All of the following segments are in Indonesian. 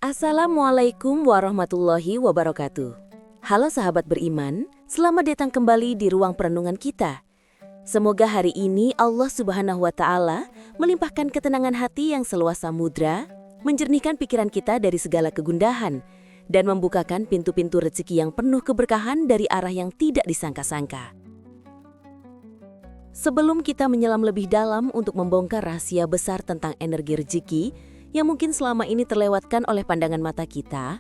Assalamualaikum warahmatullahi wabarakatuh. Halo sahabat beriman, selamat datang kembali di ruang perenungan kita. Semoga hari ini Allah Subhanahu wa Ta'ala melimpahkan ketenangan hati yang seluas samudra, menjernihkan pikiran kita dari segala kegundahan, dan membukakan pintu-pintu rezeki yang penuh keberkahan dari arah yang tidak disangka-sangka. Sebelum kita menyelam lebih dalam untuk membongkar rahasia besar tentang energi rezeki yang mungkin selama ini terlewatkan oleh pandangan mata kita,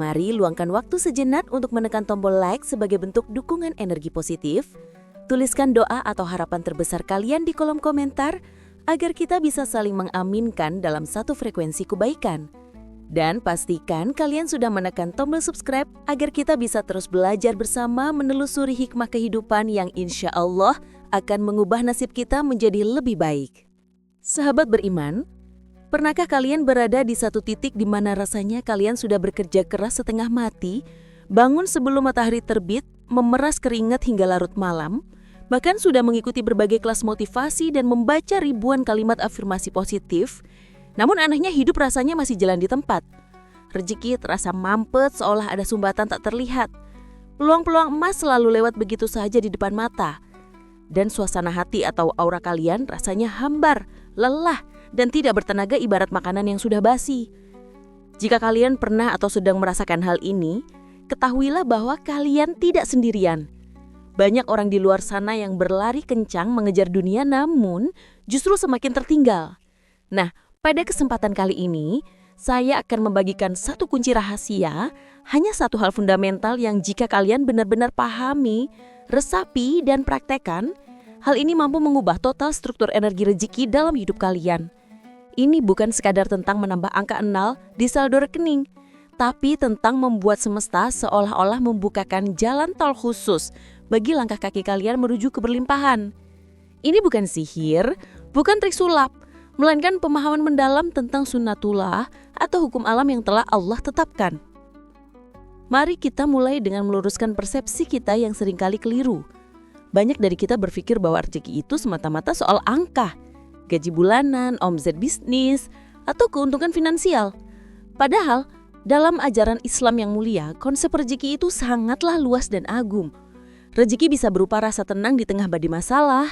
mari luangkan waktu sejenak untuk menekan tombol like sebagai bentuk dukungan energi positif. Tuliskan doa atau harapan terbesar kalian di kolom komentar agar kita bisa saling mengaminkan dalam satu frekuensi kebaikan. Dan pastikan kalian sudah menekan tombol subscribe agar kita bisa terus belajar bersama menelusuri hikmah kehidupan yang insya Allah akan mengubah nasib kita menjadi lebih baik. Sahabat beriman, pernahkah kalian berada di satu titik di mana rasanya kalian sudah bekerja keras setengah mati, bangun sebelum matahari terbit, memeras keringat hingga larut malam, bahkan sudah mengikuti berbagai kelas motivasi dan membaca ribuan kalimat afirmasi positif, namun anehnya hidup rasanya masih jalan di tempat. Rezeki terasa mampet seolah ada sumbatan tak terlihat. Peluang-peluang emas selalu lewat begitu saja di depan mata. Dan suasana hati atau aura kalian rasanya hambar, lelah, dan tidak bertenaga ibarat makanan yang sudah basi. Jika kalian pernah atau sedang merasakan hal ini, ketahuilah bahwa kalian tidak sendirian. Banyak orang di luar sana yang berlari kencang mengejar dunia namun justru semakin tertinggal. Nah, pada kesempatan kali ini, saya akan membagikan satu kunci rahasia, hanya satu hal fundamental yang jika kalian benar-benar pahami, resapi, dan praktekkan, hal ini mampu mengubah total struktur energi rezeki dalam hidup kalian. Ini bukan sekadar tentang menambah angka 0 di saldo rekening, tapi tentang membuat semesta seolah-olah membukakan jalan tol khusus bagi langkah kaki kalian menuju keberlimpahan. Ini bukan sihir, bukan trik sulap, melainkan pemahaman mendalam tentang sunnatullah atau hukum alam yang telah Allah tetapkan. Mari kita mulai dengan meluruskan persepsi kita yang seringkali keliru. Banyak dari kita berpikir bahwa rezeki itu semata-mata soal angka, gaji bulanan, omzet bisnis, atau keuntungan finansial. Padahal, dalam ajaran Islam yang mulia, konsep rezeki itu sangatlah luas dan agung. Rezeki bisa berupa rasa tenang di tengah badai masalah,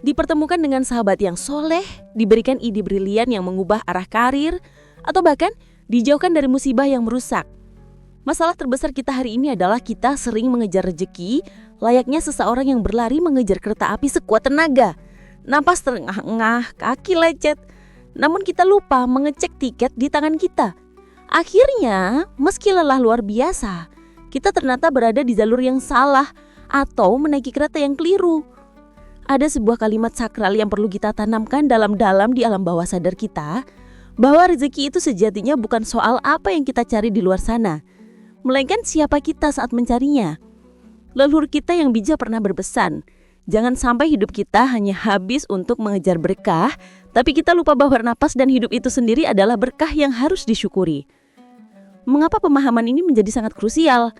dipertemukan dengan sahabat yang soleh, diberikan ide brilian yang mengubah arah karir, atau bahkan dijauhkan dari musibah yang merusak. Masalah terbesar kita hari ini adalah kita sering mengejar rezeki layaknya seseorang yang berlari mengejar kereta api sekuat tenaga. Napas terengah-engah, kaki lecet, namun kita lupa mengecek tiket di tangan kita. Akhirnya, meski lelah luar biasa, kita ternyata berada di jalur yang salah atau menaiki kereta yang keliru. Ada sebuah kalimat sakral yang perlu kita tanamkan dalam-dalam di alam bawah sadar kita, bahwa rezeki itu sejatinya bukan soal apa yang kita cari di luar sana, melainkan siapa kita saat mencarinya. Leluhur kita yang bijak pernah berpesan, jangan sampai hidup kita hanya habis untuk mengejar berkah, tapi kita lupa bahwa napas dan hidup itu sendiri adalah berkah yang harus disyukuri. Mengapa pemahaman ini menjadi sangat krusial?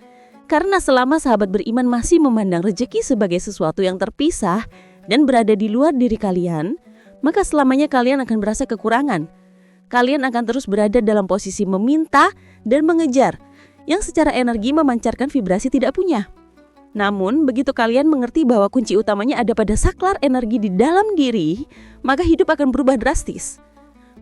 Karena selama sahabat beriman masih memandang rezeki sebagai sesuatu yang terpisah dan berada di luar diri kalian, maka selamanya kalian akan merasa kekurangan. Kalian akan terus berada dalam posisi meminta dan mengejar, yang secara energi memancarkan vibrasi tidak punya. Namun, begitu kalian mengerti bahwa kunci utamanya ada pada saklar energi di dalam diri, maka hidup akan berubah drastis.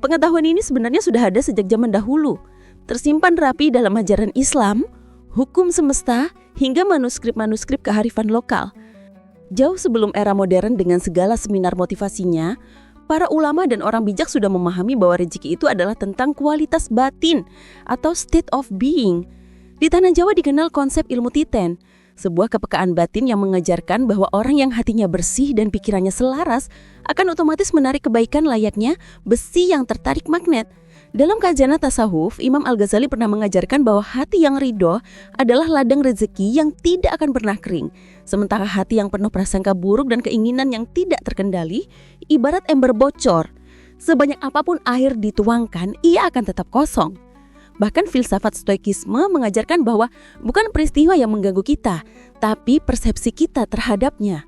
Pengetahuan ini sebenarnya sudah ada sejak zaman dahulu, tersimpan rapi dalam ajaran Islam, hukum semesta, hingga manuskrip-manuskrip kearifan lokal. Jauh sebelum era modern dengan segala seminar motivasinya, para ulama dan orang bijak sudah memahami bahwa rezeki itu adalah tentang kualitas batin atau state of being. Di tanah Jawa dikenal konsep ilmu titen, sebuah kepekaan batin yang mengajarkan bahwa orang yang hatinya bersih dan pikirannya selaras akan otomatis menarik kebaikan layaknya besi yang tertarik magnet. Dalam kajian tasawuf, Imam Al-Ghazali pernah mengajarkan bahwa hati yang ridho adalah ladang rezeki yang tidak akan pernah kering. Sementara hati yang penuh prasangka buruk dan keinginan yang tidak terkendali, ibarat ember bocor. Sebanyak apapun air dituangkan, ia akan tetap kosong. Bahkan filsafat stoikisme mengajarkan bahwa bukan peristiwa yang mengganggu kita, tapi persepsi kita terhadapnya.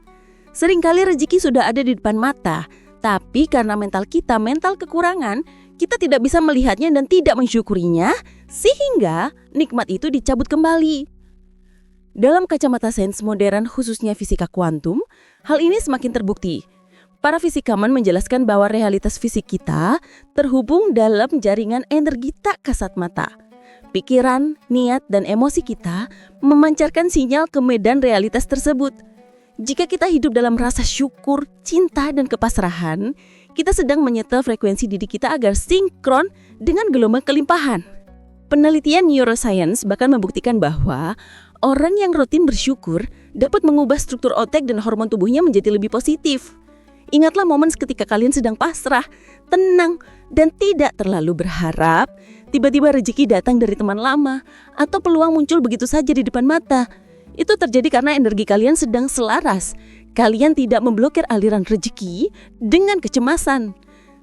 Seringkali rezeki sudah ada di depan mata, tapi karena mental kita mental kekurangan, kita tidak bisa melihatnya dan tidak mensyukurinya, sehingga nikmat itu dicabut kembali. Dalam kacamata sains modern, khususnya fisika kuantum, hal ini semakin terbukti. Para fisikawan menjelaskan bahwa realitas fisik kita terhubung dalam jaringan energi tak kasat mata. Pikiran, niat, dan emosi kita memancarkan sinyal ke medan realitas tersebut. Jika kita hidup dalam rasa syukur, cinta, dan kepasrahan, kita sedang menyetel frekuensi diri kita agar sinkron dengan gelombang kelimpahan. Penelitian neuroscience bahkan membuktikan bahwa orang yang rutin bersyukur dapat mengubah struktur otak dan hormon tubuhnya menjadi lebih positif. Ingatlah momen ketika kalian sedang pasrah, tenang, dan tidak terlalu berharap. Tiba-tiba rezeki datang dari teman lama, atau peluang muncul begitu saja di depan mata. Itu terjadi karena energi kalian sedang selaras. Kalian tidak memblokir aliran rezeki dengan kecemasan.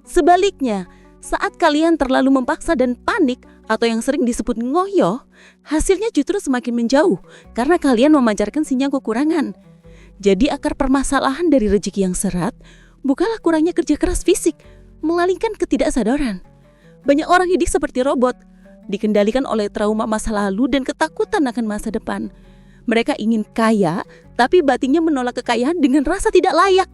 Sebaliknya, saat kalian terlalu memaksa dan panik, atau yang sering disebut ngoyo, hasilnya justru semakin menjauh karena kalian memancarkan sinyal kekurangan. Jadi akar permasalahan dari rezeki yang seret bukanlah kurangnya kerja keras fisik, melainkan ketidaksadaran. Banyak orang hidup seperti robot, dikendalikan oleh trauma masa lalu dan ketakutan akan masa depan. Mereka ingin kaya, tapi batinnya menolak kekayaan dengan rasa tidak layak.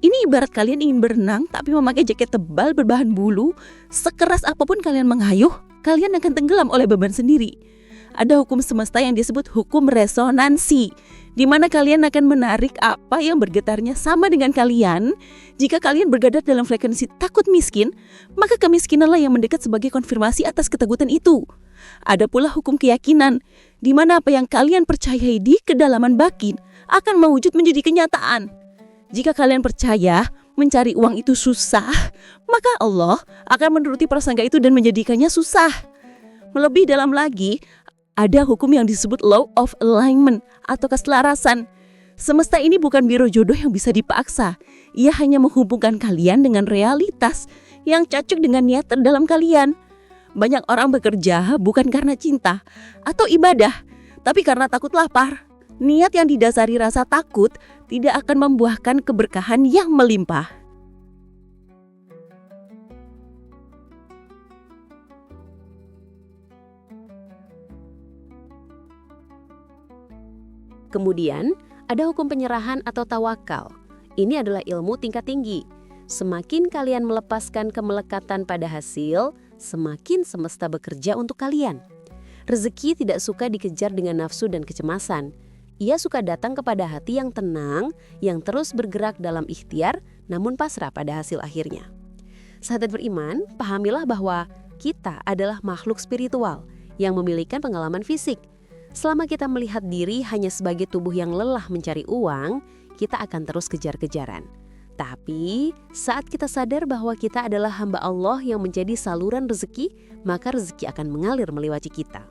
Ini ibarat kalian ingin berenang tapi memakai jaket tebal berbahan bulu. Sekeras apapun kalian mengayuh, kalian akan tenggelam oleh beban sendiri. Ada hukum semesta yang disebut hukum resonansi, di mana kalian akan menarik apa yang bergetarnya sama dengan kalian. Jika kalian bergetar dalam frekuensi takut miskin, maka kemiskinanlah yang mendekat sebagai konfirmasi atas ketakutan itu. Ada pula hukum keyakinan, di mana apa yang kalian percayai di kedalaman batin akan mewujud menjadi kenyataan. Jika kalian percaya mencari uang itu susah, maka Allah akan menuruti prasangka itu dan menjadikannya susah. Lebih dalam lagi, ada hukum yang disebut law of alignment atau keselarasan. Semesta ini bukan biro jodoh yang bisa dipaksa. Ia hanya menghubungkan kalian dengan realitas yang cocok dengan niat terdalam kalian. Banyak orang bekerja bukan karena cinta atau ibadah, tapi karena takut lapar. Niat yang didasari rasa takut tidak akan membuahkan keberkahan yang melimpah. Kemudian, ada hukum penyerahan atau tawakal. Ini adalah ilmu tingkat tinggi. Semakin kalian melepaskan kemelekatan pada hasil, semakin semesta bekerja untuk kalian. Rezeki tidak suka dikejar dengan nafsu dan kecemasan. Ia suka datang kepada hati yang tenang, yang terus bergerak dalam ikhtiar, namun pasrah pada hasil akhirnya. Sahabat beriman, pahamilah bahwa kita adalah makhluk spiritual yang memiliki pengalaman fisik. Selama kita melihat diri hanya sebagai tubuh yang lelah mencari uang, kita akan terus kejar-kejaran. Tapi saat kita sadar bahwa kita adalah hamba Allah yang menjadi saluran rezeki, maka rezeki akan mengalir melewati kita.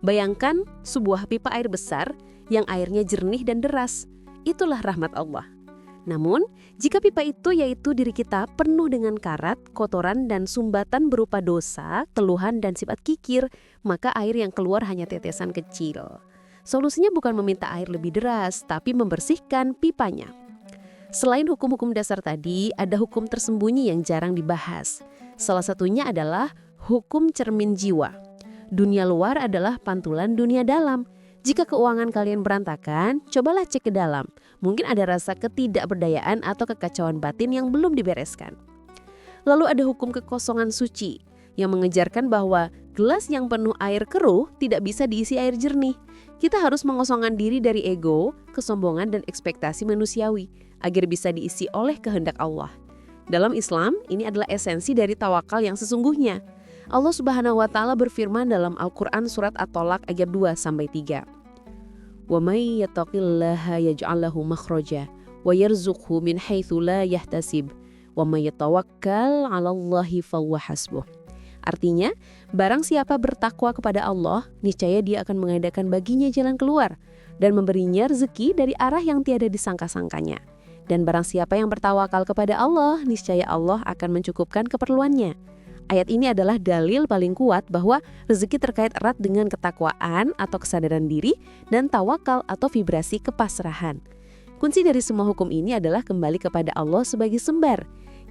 Bayangkan sebuah pipa air besar yang airnya jernih dan deras. Itulah rahmat Allah. Namun, jika pipa itu yaitu diri kita penuh dengan karat, kotoran, dan sumbatan berupa dosa, keluhan, dan sifat kikir, maka air yang keluar hanya tetesan kecil. Solusinya bukan meminta air lebih deras, tapi membersihkan pipanya. Selain hukum-hukum dasar tadi, ada hukum tersembunyi yang jarang dibahas. Salah satunya adalah hukum cermin jiwa. Dunia luar adalah pantulan dunia dalam. Jika keuangan kalian berantakan, cobalah cek ke dalam. Mungkin ada rasa ketidakberdayaan atau kekacauan batin yang belum dibereskan. Lalu ada hukum kekosongan suci yang mengejarkan bahwa gelas yang penuh air keruh tidak bisa diisi air jernih. Kita harus mengosongkan diri dari ego, kesombongan, dan ekspektasi manusiawi agar bisa diisi oleh kehendak Allah. Dalam Islam, ini adalah esensi dari tawakal yang sesungguhnya. Allah Subhanahu wa taala berfirman dalam Al-Qur'an surat At-Tolaq ayat 2-3. "Wa may yattaqillaha yaj'al lahu makhraja wa yarzuqhu min haitsu la yahtasib wa may yatawakkal 'alallahi fahuwa hasbuh." Artinya, barang siapa bertakwa kepada Allah, niscaya Dia akan mengadakan baginya jalan keluar dan memberinya rezeki dari arah yang tiada disangka-sangkanya. Dan barang siapa yang bertawakal kepada Allah, niscaya Allah akan mencukupkan keperluannya. Ayat ini adalah dalil paling kuat bahwa rezeki terkait erat dengan ketakwaan atau kesadaran diri dan tawakal atau vibrasi kepasrahan. Kunci dari semua hukum ini adalah kembali kepada Allah sebagai sumber.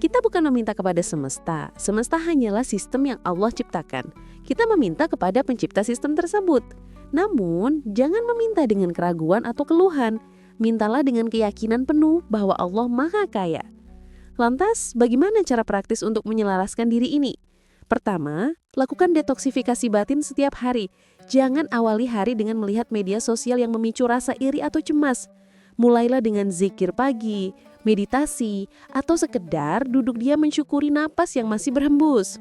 Kita bukan meminta kepada semesta. Semesta hanyalah sistem yang Allah ciptakan. Kita meminta kepada pencipta sistem tersebut. Namun, jangan meminta dengan keraguan atau keluhan. Mintalah dengan keyakinan penuh bahwa Allah Maha Kaya. Lantas, bagaimana cara praktis untuk menyelaraskan diri ini? Pertama, lakukan detoksifikasi batin setiap hari. Jangan awali hari dengan melihat media sosial yang memicu rasa iri atau cemas. Mulailah dengan zikir pagi, meditasi, atau sekedar duduk diam mensyukuri napas yang masih berhembus.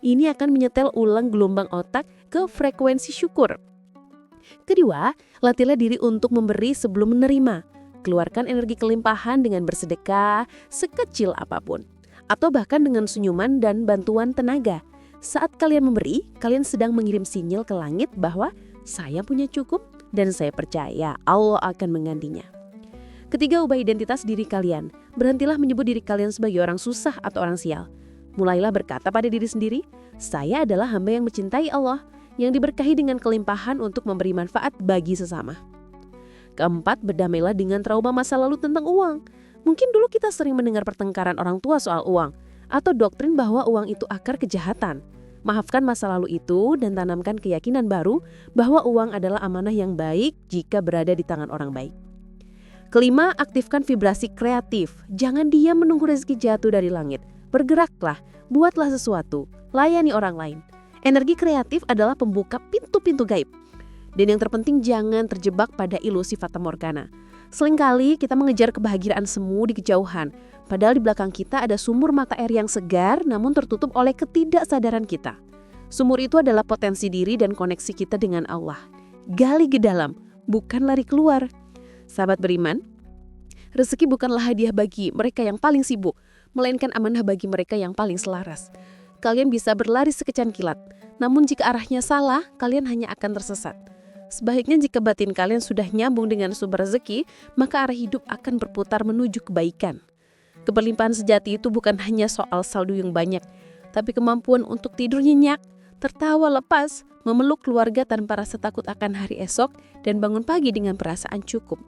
Ini akan menyetel ulang gelombang otak ke frekuensi syukur. Kedua, latihlah diri untuk memberi sebelum menerima. Keluarkan energi kelimpahan dengan bersedekah sekecil apapun. Atau bahkan dengan senyuman dan bantuan tenaga. Saat kalian memberi, kalian sedang mengirim sinyal ke langit bahwa saya punya cukup dan saya percaya Allah akan menggantinya. Ketiga, ubah identitas diri kalian. Berhentilah menyebut diri kalian sebagai orang susah atau orang sial. Mulailah berkata pada diri sendiri, saya adalah hamba yang mencintai Allah, yang diberkahi dengan kelimpahan untuk memberi manfaat bagi sesama. Keempat, berdamailah dengan trauma masa lalu tentang uang. Mungkin dulu kita sering mendengar pertengkaran orang tua soal uang, atau doktrin bahwa uang itu akar kejahatan. Maafkan masa lalu itu dan tanamkan keyakinan baru bahwa uang adalah amanah yang baik jika berada di tangan orang baik. Kelima, aktifkan vibrasi kreatif. Jangan diam menunggu rezeki jatuh dari langit. Bergeraklah, buatlah sesuatu, layani orang lain. Energi kreatif adalah pembuka pintu-pintu gaib. Dan yang terpenting jangan terjebak pada ilusi fata morgana. Seringkali kita mengejar kebahagiaan semu di kejauhan, padahal di belakang kita ada sumur mata air yang segar namun tertutup oleh ketidaksadaran kita. Sumur itu adalah potensi diri dan koneksi kita dengan Allah. Gali ke dalam, bukan lari keluar. Sahabat beriman, rezeki bukanlah hadiah bagi mereka yang paling sibuk, melainkan amanah bagi mereka yang paling selaras. Kalian bisa berlari sekejap kilat, namun jika arahnya salah, kalian hanya akan tersesat. Sebaiknya jika batin kalian sudah nyambung dengan sumber rezeki, maka arah hidup akan berputar menuju kebaikan. Keberlimpahan sejati itu bukan hanya soal saldo yang banyak, tapi kemampuan untuk tidur nyenyak, tertawa lepas, memeluk keluarga tanpa rasa takut akan hari esok, dan bangun pagi dengan perasaan cukup.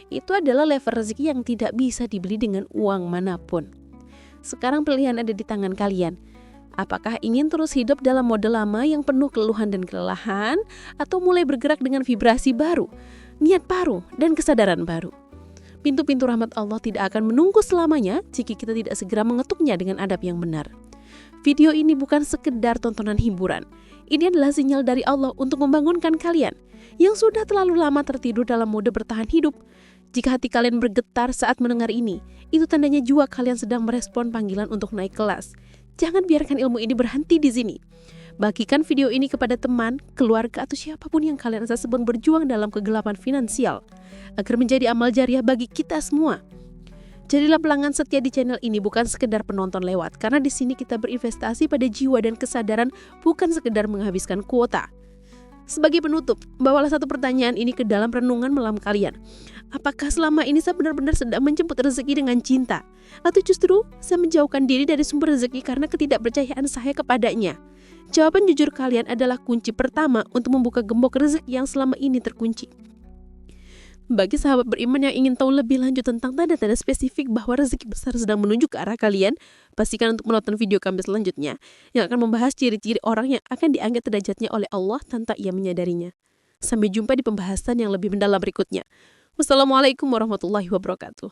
Itu adalah level rezeki yang tidak bisa dibeli dengan uang manapun. Sekarang pilihan ada di tangan kalian. Apakah ingin terus hidup dalam mode lama yang penuh keluhan dan kelelahan, atau mulai bergerak dengan vibrasi baru, niat baru, dan kesadaran baru? Pintu-pintu rahmat Allah tidak akan menunggu selamanya jika kita tidak segera mengetuknya dengan adab yang benar. Video ini bukan sekedar tontonan hiburan. Ini adalah sinyal dari Allah untuk membangunkan kalian yang sudah terlalu lama tertidur dalam mode bertahan hidup. Jika hati kalian bergetar saat mendengar ini, itu tandanya jiwa kalian sedang merespon panggilan untuk naik kelas. Jangan biarkan ilmu ini berhenti di sini. Bagikan video ini kepada teman, keluarga, atau siapapun yang kalian rasa sedang berjuang dalam kegelapan finansial, agar menjadi amal jariah bagi kita semua. Jadilah pelanggan setia di channel ini, bukan sekedar penonton lewat, karena di sini kita berinvestasi pada jiwa dan kesadaran, bukan sekedar menghabiskan kuota. Sebagai penutup, bawalah satu pertanyaan ini ke dalam renungan malam kalian. Apakah selama ini saya benar-benar sedang menjemput rezeki dengan cinta? Atau justru saya menjauhkan diri dari sumber rezeki karena ketidakpercayaan saya kepadanya? Jawaban jujur kalian adalah kunci pertama untuk membuka gembok rezeki yang selama ini terkunci. Bagi sahabat beriman yang ingin tahu lebih lanjut tentang tanda-tanda spesifik bahwa rezeki besar sedang menuju ke arah kalian, pastikan untuk menonton video kami selanjutnya yang akan membahas ciri-ciri orang yang akan diangkat derajatnya oleh Allah tanpa ia menyadarinya. Sampai jumpa di pembahasan yang lebih mendalam berikutnya. Wassalamualaikum warahmatullahi wabarakatuh.